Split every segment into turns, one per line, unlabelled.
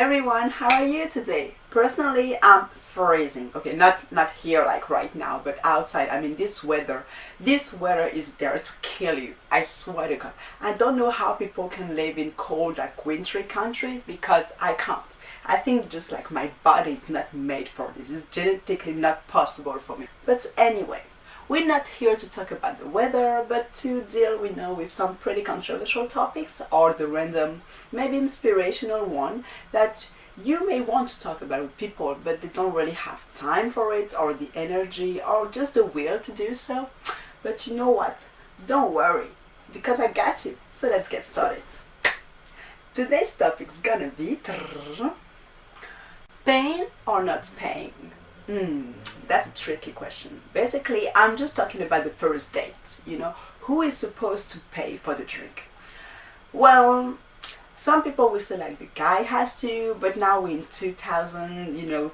everyone, how are you today? Personally, I'm freezing. Okay, not here like right now, but outside. I mean, this weather is there to kill you. I swear to God. I don't know how people can live in cold, like wintry countries because I can't. I think just like my body is not made for this. It's genetically not possible for me. But anyway, we're not here to talk about the weather, but to deal, with some pretty controversial topics or the random, maybe inspirational one that you may want to talk about with people, but they don't really have time for it, or the energy, or just the will to do so. But you know what? Don't worry, because I got you. So let's get started. Today's topic is gonna be paying or not paying. That's a tricky question. Basically, I'm just talking about the first date. Who is supposed to pay for the drink? Well, some people will say like the guy has to, but now we're in 2000,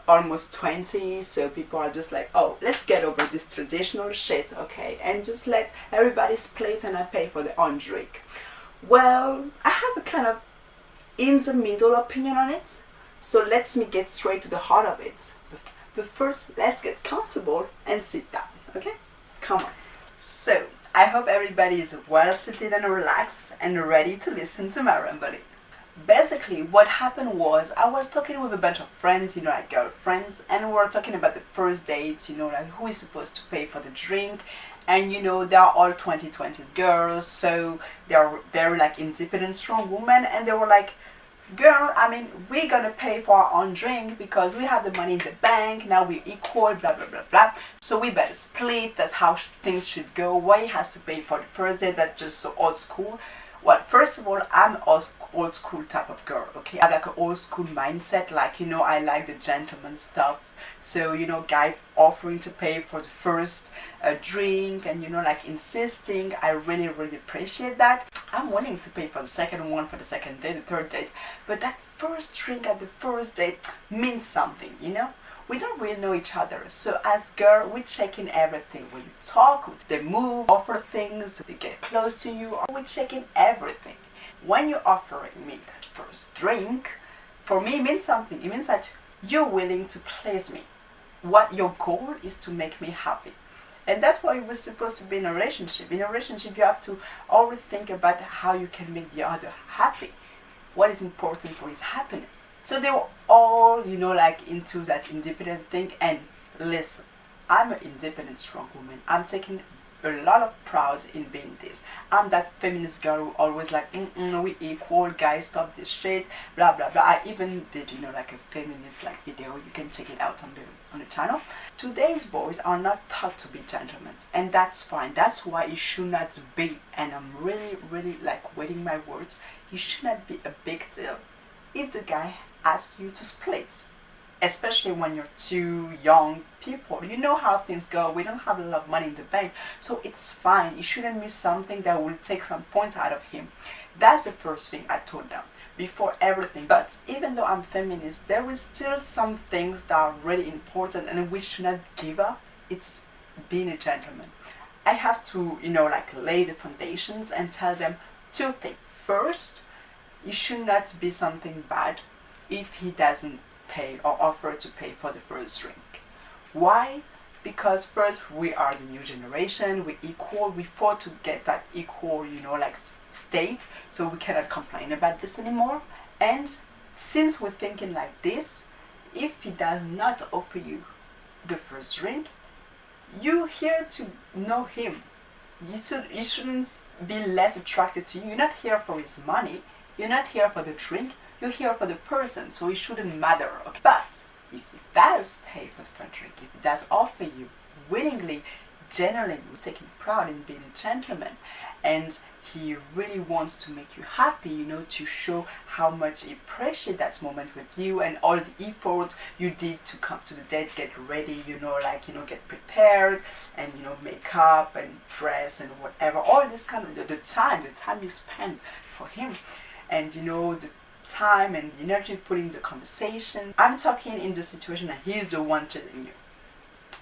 almost 20, so people are just like, oh, let's get over this traditional shit, okay, and just let everybody split and I pay for their own drink. Well, I have a kind of in the middle opinion on it, so let me get straight to the heart of it. But first, let's get comfortable and sit down, okay? Come on. So, I hope everybody is well seated and relaxed and ready to listen to my rambling. Basically, what happened was I was talking with a bunch of friends, like girlfriends, and we were talking about the first date, like who is supposed to pay for the drink. And they're all 2020s girls, so they're very like independent, strong women, and they were like, girl, I mean, we're gonna pay for our own drink because we have the money in the bank, now we're equal, blah blah blah blah, so we better split. That's how things should go. Why he has to pay for the first date? That's just so old school. Well, first of all, I'm an old school type of girl, okay? I have like an old school mindset, like, I like the gentleman stuff. So, guy offering to pay for the first drink and, like insisting, I really, really appreciate that. I'm willing to pay for the second one, for the second date, the third date. But that first drink at the first date means something, We don't really know each other. So as girl, we check in everything. When you talk, they move, offer things, they get close to you. We check in everything. When you're offering me that first drink, for me it means something. It means that you're willing to please me. What your goal is to make me happy. And that's why we're supposed to be in a relationship. In a relationship, you have to always think about how you can make the other happy. What is important for his happiness. So they were all, like into that independent thing. And listen, I'm an independent, strong woman. I'm taking a lot of pride in being this. I'm that feminist girl who always like, we equal, guys, stop this shit, blah blah blah. I even did, like a feminist like video. You can check it out on the channel. Today's boys are not taught to be gentlemen, and that's fine. That's why it should not be. And I'm really, really like weighing my words. It should not be a big deal if the guy asks you to split, especially when you're two young people. You know how things go. We don't have a lot of money in the bank, so it's fine. It shouldn't be something that will take some points out of him. That's the first thing I told them before everything. But even though I'm feminist, there is still some things that are really important and we should not give up. It's being a gentleman. I have to, like lay the foundations and tell them two things. First, it should not be something bad if he doesn't pay or offer to pay for the first drink. Why? Because first, we are the new generation, we're equal, we fought to get that equal, like state, so we cannot complain about this anymore. And since we're thinking like this, if he does not offer you the first drink, you're here to know him. You shouldn't be less attracted to you. You're not here for his money, you're not here for the drink, you're here for the person, so it shouldn't matter. Okay? But if he does pay for the first drink, if he does offer you willingly, generally taking pride in being a gentleman, and he really wants to make you happy, to show how much he appreciates that moment with you and all the effort you did to come to the date, get ready, get prepared and, make up and dress and whatever, all this kind of, the time you spend for him, and, the time and the energy put in the conversation. I'm talking in the situation that he's the one chasing you.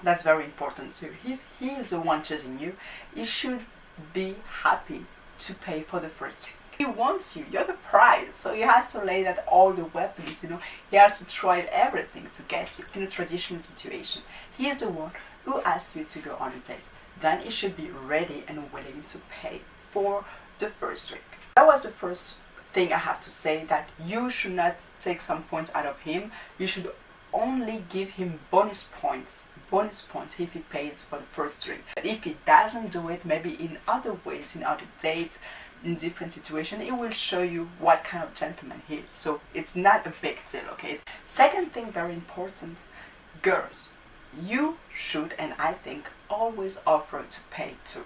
That's very important. So if he is the one chasing you, he should be happy to pay for the first drink. He wants you. You're the prize. So he has to lay that all the weapons, he has to try everything to get you in a traditional situation. He is the one who asks you to go on a date. Then he should be ready and willing to pay for the first drink. That was the first thing I have to say, that you should not take some points out of him. You should only give him bonus points if he pays for the first drink. But if he doesn't do it, maybe in other ways, in other dates, in different situations, it will show you what kind of gentleman he is. So it's not a big deal, okay? Second thing, very important, girls, you should, and I think, always offer to pay too.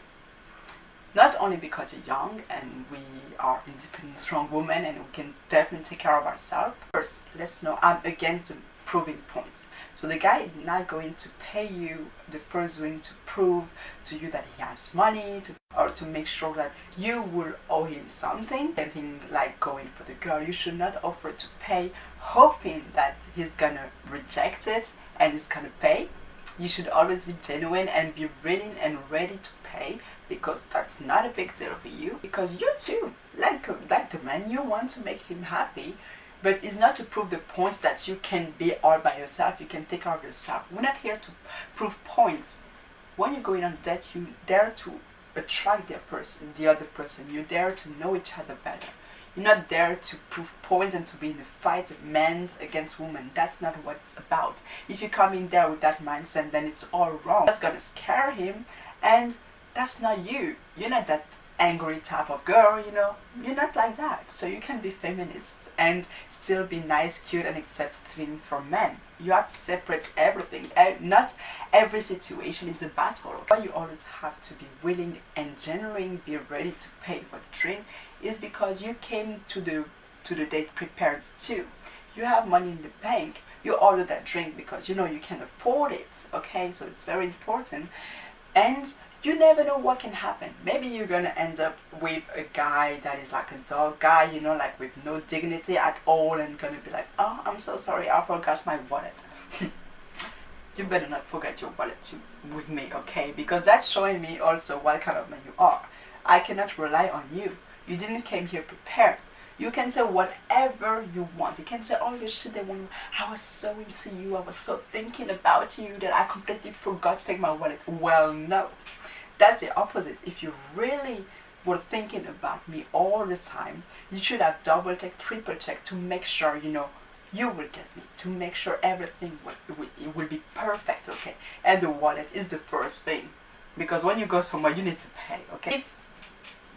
Not only because you're young and we are independent, strong women and we can definitely take care of ourselves. First, let's know I'm against the proving points. So the guy is not going to pay you the first drink to prove to you that he has money, or to make sure that you will owe him something. Something like going for the girl, you should not offer to pay hoping that he's gonna reject it and he's gonna pay. You should always be genuine and be willing and ready to pay, because that's not a big deal for you, because you too, like the man, you want to make him happy. But it's not to prove the point that you can be all by yourself, you can take care of yourself. We're not here to prove points. When you're going on a date, you dare to attract the other person. You're there to know each other better. You're not there to prove points and to be in a fight, men against women. That's not what it's about. If you come in there with that mindset, then it's all wrong. That's gonna scare him, and that's not you. You're not that angry type of girl, you're not like that. So you can be feminist and still be nice, cute, and accepting from men. You have to separate everything. Not every situation is a battle. Why you always have to be willing and genuine, be ready to pay for the drink, is because you came to the date prepared too. You have money in the bank. You order that drink because you can afford it. Okay, so it's very important. And you never know what can happen. Maybe you're gonna end up with a guy that is like a dog guy, like with no dignity at all, and gonna be like, oh, I'm so sorry, I forgot my wallet. You better not forget your wallet with me, okay? Because that's showing me also what kind of man you are. I cannot rely on you. You didn't came here prepared. You can say whatever you want. You can say all the shit they want. I was so into you. I was so thinking about you that I completely forgot to take my wallet. Well, no. That's the opposite. If you really were thinking about me all the time, you should have double check, triple check to make sure, you will get me. To make sure everything will be perfect, okay? And the wallet is the first thing. Because when you go somewhere, you need to pay, okay? If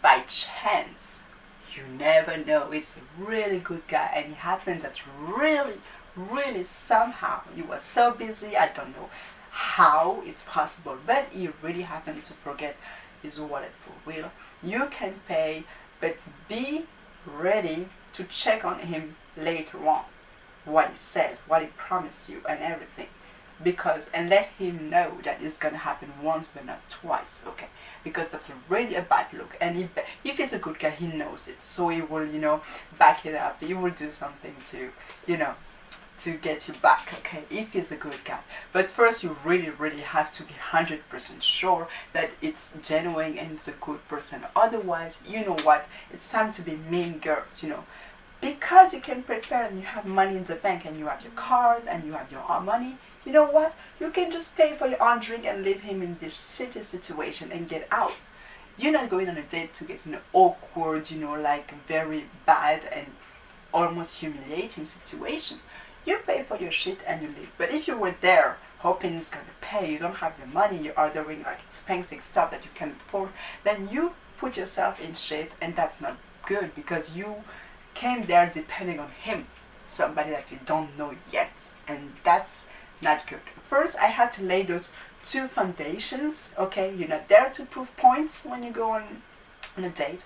by chance, you never know, it's a really good guy and it happens that really somehow you were so busy, I don't know how it's possible, but he really happens to forget his wallet for real, you can pay, but be ready to check on him later on, what he says, what he promised you and everything, and let him know that it's gonna happen once but not twice, okay? Because that's really a bad look. And if he's a good guy, he knows it, so he will back it up. He will do something to to get you back, okay, if he's a good guy. But first, you really have to be 100% sure that it's genuine and it's a good person. Otherwise, you know what, it's time to be mean girls, because you can prepare and you have money in the bank and you have your card and you have your own money. You know what, you can just pay for your own drink and leave him in this shitty situation and get out. You're not going on a date to get in an awkward, like very bad and almost humiliating situation. You pay for your shit and you leave. But if you were there hoping he's gonna pay, you don't have the money, you're ordering like expensive stuff that you can afford, then you put yourself in shit, and that's not good because you came there depending on him, somebody that you don't know yet, and that's not good. First, I had to lay those two foundations, okay? You're not there to prove points when you go on a date.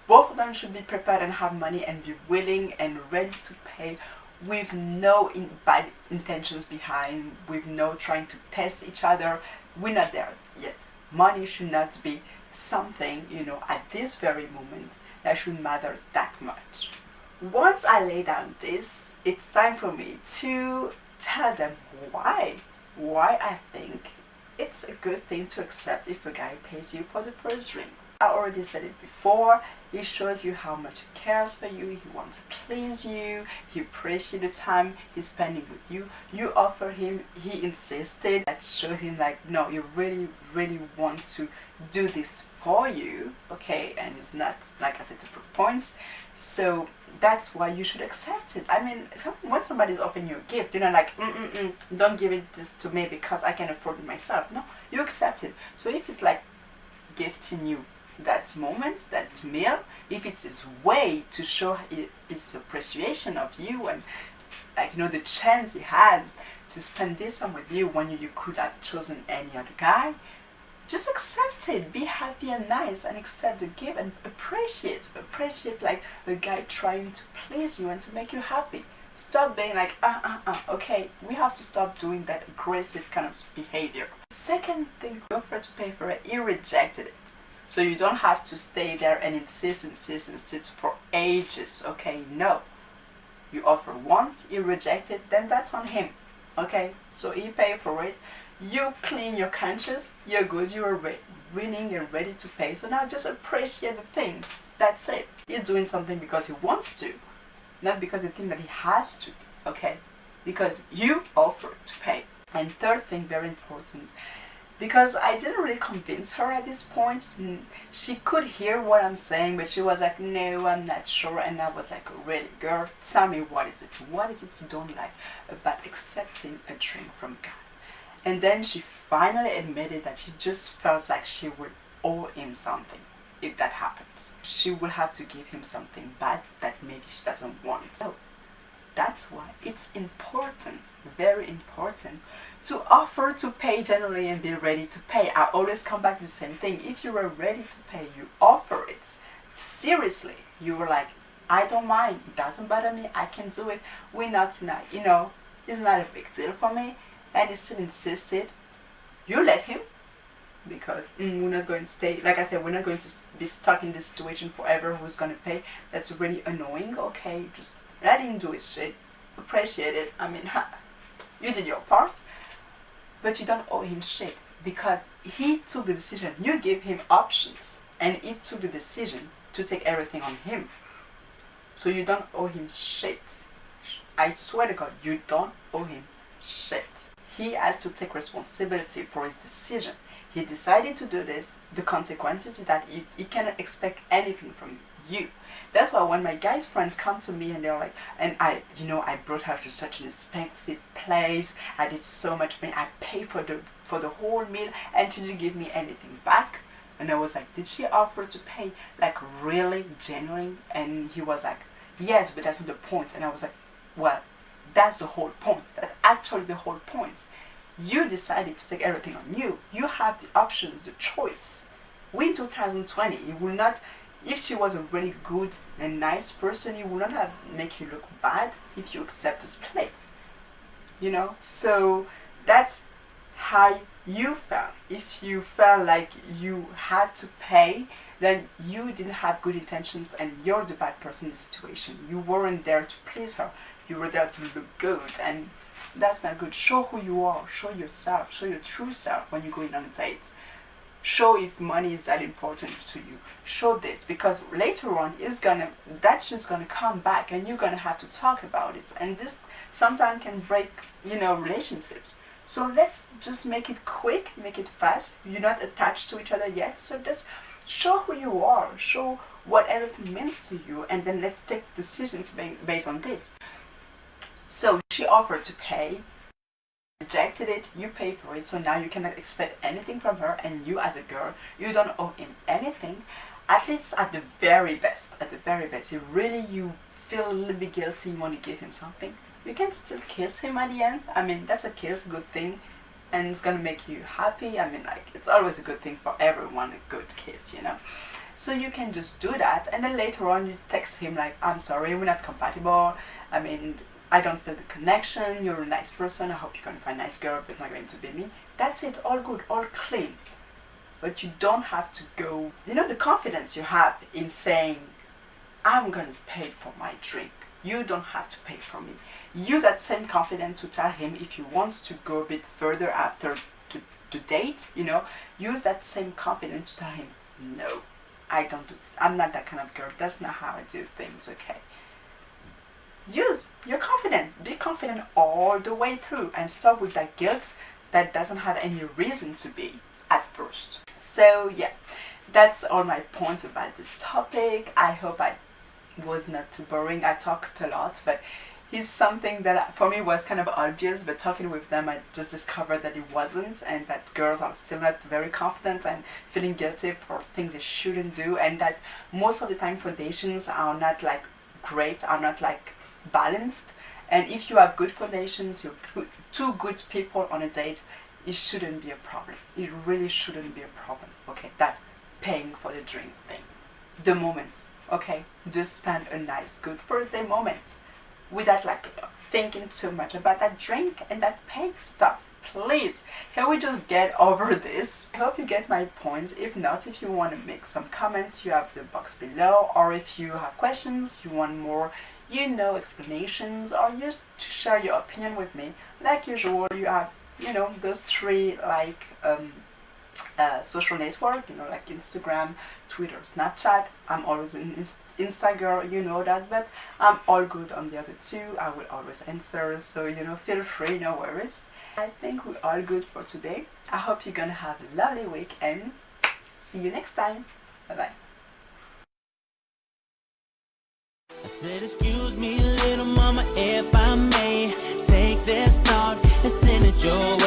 Both of them should be prepared and have money and be willing and ready to pay, with no bad intentions behind, with no trying to test each other. We're not there yet. Money should not be something, at this very moment that should matter that much. Once I lay down this, it's time for me to tell them why I think it's a good thing to accept if a guy pays you for the first drink. I already said it before. He shows you how much he cares for you. He wants to please you. He appreciates the time he's spending with you. You offer him. He insisted. That showed him like, no, you really, really want to do this for you. Okay, and it's not, like I said, to prove points. So that's why you should accept it. I mean, when somebody's offering you a gift, you're not like, don't give it this to me because I can afford it myself. No, you accept it. So if it's like gifting you that moment, that meal, if it's his way to show his appreciation of you and like, you know, the chance he has to spend this time with you when you could have chosen any other guy, just accept it. Be happy and nice and accept the gift and appreciate like a guy trying to please you and to make you happy. Stop being like, okay, we have to stop doing that aggressive kind of behavior. Second thing, you offer to pay for it, he rejected it. So you don't have to stay there and insist for ages, okay? No. You offer once, he rejected, then that's on him, okay? So he paid for it. You clean your conscience, you're good, you're winning and ready to pay. So now just appreciate the thing. That's it. He's doing something because he wants to, not because he thinks that he has to, okay? Because you offer to pay. And third thing, very important, because I didn't really convince her at this point. She could hear what I'm saying, but she was like, no, I'm not sure. And I was like, really, girl, tell me what is it? What is it you don't like about accepting a drink from God? And then she finally admitted that she just felt like she would owe him something if that happens. She will have to give him something bad that maybe she doesn't want. So that's why it's important, very important, to offer to pay generally and be ready to pay. I always come back to the same thing. If you are ready to pay, you offer it. Seriously, you were like, I don't mind, it doesn't bother me, I can do it. We're not tonight, you know, it's not a big deal for me. And he still insisted, you let him, because we're not going to stay, like I said, we're not going to be stuck in this situation forever. Who's going to pay? That's really annoying. Okay, just let him do his shit, appreciate it. I mean, you did your part, but you don't owe him shit because he took the decision. You gave him options and he took the decision to take everything on him. So you don't owe him shit. I swear to God, you don't owe him shit. He has to take responsibility for his decision. He decided to do this. The consequences is that he cannot expect anything from you. That's why when my guy friends come to me and they're like, and I brought her to such an expensive place. I did so much money. I paid for the whole meal and she didn't give me anything back. And I was like, did she offer to pay like really genuine? And he was like, yes, but that's not the point. And I was like, well, that's the whole point. That's actually the whole point. You decided to take everything on you. You have the options, the choice. We in 2020, it will not, if she was a really good and nice person, it will not have make you look bad if you accept this place. You know? So that's how you felt. If you felt like you had to pay, then you didn't have good intentions and you're the bad person in the situation. You weren't there to please her. You were there to look good, and that's not good. Show who you are. Show yourself. Show your true self when you're going on a date. Show if money is that important to you. Show this, because later on that shit's gonna come back and you're gonna have to talk about it. And this sometimes can break, relationships. So let's just make it quick, make it fast. You're not attached to each other yet, so just show who you are. Show what everything means to you, and then let's take decisions based on this. So she offered to pay, rejected it, you pay for it, so now you cannot expect anything from her, and you as a girl, you don't owe him anything, at least at the very best, if really you feel a little bit guilty, you want to give him something, you can still kiss him at the end. I mean, that's a kiss, good thing, and it's gonna make you happy. I mean, like, it's always a good thing for everyone, a good kiss, So you can just do that, and then later on you text him like, I'm sorry, we're not compatible, I mean, I don't feel the connection, you're a nice person, I hope you're going to find a nice girl, but it's not going to be me. That's it, all good, all clean. But you don't have to go, the confidence you have in saying, I'm going to pay for my drink. You don't have to pay for me. Use that same confidence to tell him if he wants to go a bit further after the date, use that same confidence to tell him, no, I don't do this. I'm not that kind of girl. That's not how I do things, okay? You're confident. Be confident all the way through and stop with that guilt that doesn't have any reason to be at first. So yeah, that's all my points about this topic. I hope I was not too boring. I talked a lot, but it's something that for me was kind of obvious, but talking with them I just discovered that it wasn't, and that girls are still not very confident and feeling guilty for things they shouldn't do, and that most of the time foundations are not like great, are not like balanced. And if you have good foundations, you're two good people on a date, it shouldn't be a problem. It really shouldn't be a problem, okay? That paying for the drink thing. The moment, okay? Just spend a nice, good first day moment without like thinking too much about that drink and that paying stuff. Please, can we just get over this? I hope you get my points. If not, if you want to make some comments, you have the box below, or if you have questions, you want more, explanations, or just to share your opinion with me, like usual, you have, those three like social network, like Instagram, Twitter, Snapchat. I'm always in Instagram, that, but I'm all good on the other two. I will always answer, so feel free, no worries. I think we're all good for today. I hope you're gonna have a lovely week, and see you next time. Bye bye.
I said, excuse me, little mama, if I may take this thought and send it your